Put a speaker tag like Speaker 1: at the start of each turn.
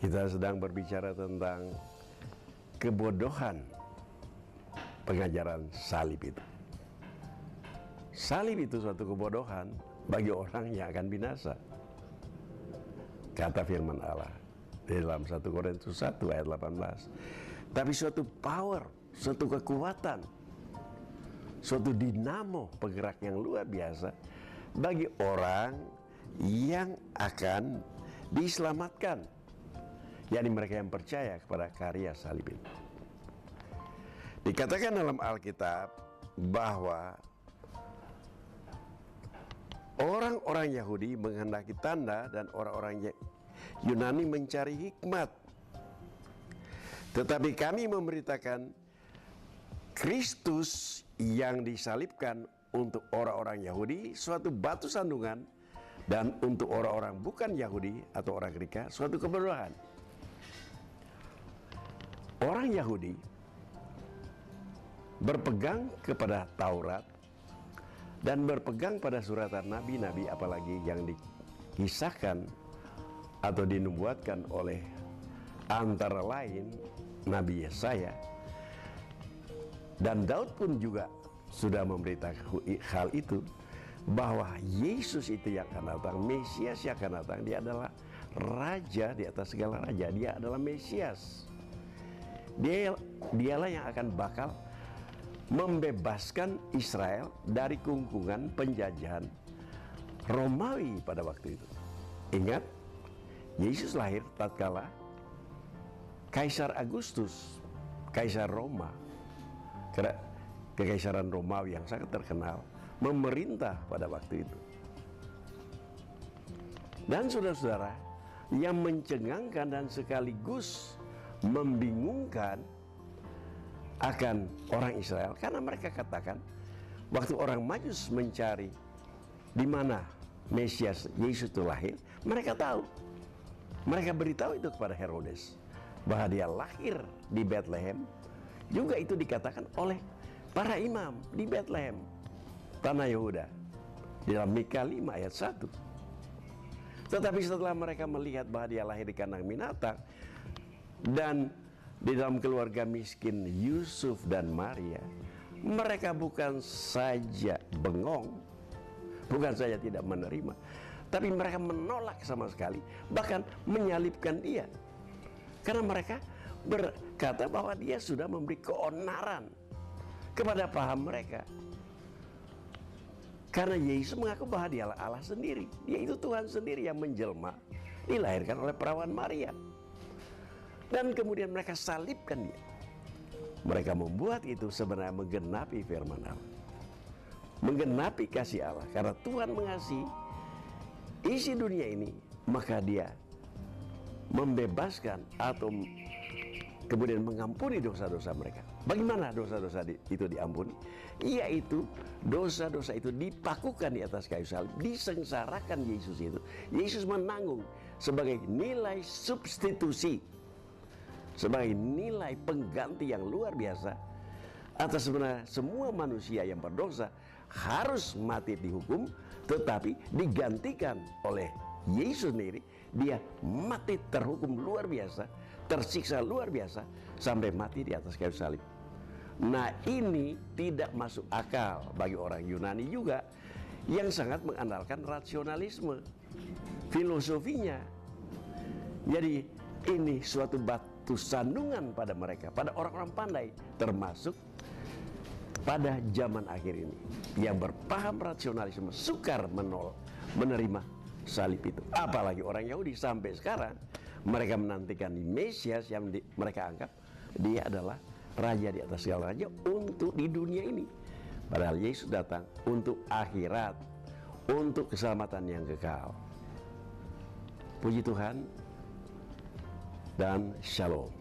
Speaker 1: Kita sedang berbicara tentang kebodohan pengajaran salib itu. Salib itu suatu kebodohan bagi orang yang akan binasa. Kata firman Allah di dalam 1 Korintus 1 ayat 18. Tapi suatu power, suatu kekuatan, suatu dinamo penggerak yang luar biasa bagi orang yang akan diselamatkan, yakni mereka yang percaya kepada karya salib itu. Dikatakan dalam Alkitab bahwa orang-orang Yahudi menghendaki tanda dan orang-orang Yunani mencari hikmat. Tetapi kami memberitakan Kristus yang disalibkan untuk orang-orang Yahudi suatu batu sandungan, dan untuk orang-orang bukan Yahudi atau orang Greka suatu kebodohan. Orang Yahudi berpegang kepada Taurat dan berpegang pada suratan nabi-nabi, apalagi yang dikisahkan atau dinubuatkan oleh antara lain Nabi Yesaya. Dan Daud pun juga sudah memberitakan hal itu, bahwa Yesus itu yang akan datang, Mesias yang akan datang. Dia adalah Raja di atas segala raja. Dia adalah Mesias. Dialah yang akan bakal membebaskan Israel dari kungkungan penjajahan Romawi pada waktu itu. Ingat, Yesus lahir tatkala Kaisar Agustus, Kaisar Roma, kekaisaran Romawi yang sangat terkenal, memerintah pada waktu itu. Dan saudara-saudara, yang mencengangkan dan sekaligus membingungkan akan orang Israel, karena mereka katakan waktu orang Majus mencari di mana Mesias Yesus itu lahir, mereka tahu. Mereka beritahu itu kepada Herodes bahwa dia lahir di Bethlehem. Juga itu dikatakan oleh para imam di Bethlehem, tanah Yehuda, di dalam Mika 5 ayat 1. Tetapi setelah mereka melihat bahwa dia lahir di kandang binatang dan di dalam keluarga miskin Yusuf dan Maria, mereka bukan saja bengong, bukan saja tidak menerima, tapi mereka menolak sama sekali, bahkan menyalibkan dia. Karena mereka berkata bahwa dia sudah memberi keonaran kepada paham mereka. Karena Yesus mengaku bahwa dialah Allah sendiri. Dia itu Tuhan sendiri yang menjelma, dilahirkan oleh perawan Maria. Dan kemudian mereka salibkan dia. Mereka membuat itu sebenarnya menggenapi firman Allah, menggenapi kasih Allah. Karena Tuhan mengasihi isi dunia ini, maka dia membebaskan atau kemudian mengampuni dosa-dosa mereka. Bagaimana dosa-dosa itu diampuni? Yaitu dosa-dosa itu dipakukan di atas kayu salib, disengsarakan Yesus itu. Yesus menanggung sebagai nilai substitusi, sebagai nilai pengganti yang luar biasa atas sebenarnya semua manusia yang berdosa harus mati dihukum, tetapi digantikan oleh Yesus sendiri. Dia mati terhukum luar biasa, tersiksa luar biasa, sampai mati di atas kayu salib. Nah, ini tidak masuk akal bagi orang Yunani juga, yang sangat mengandalkan rasionalisme, filosofinya. Jadi ini suatu batu sandungan pada mereka, pada orang-orang pandai, termasuk pada zaman akhir ini, yang berpaham rasionalisme sukar menerima salib itu. Apalagi orang Yahudi sampai sekarang mereka menantikan di Mesias yang mereka anggap dia adalah raja di atas segala raja untuk di dunia ini. Padahal Yesus datang untuk akhirat, untuk keselamatan yang kekal. Puji Tuhan dan Shalom.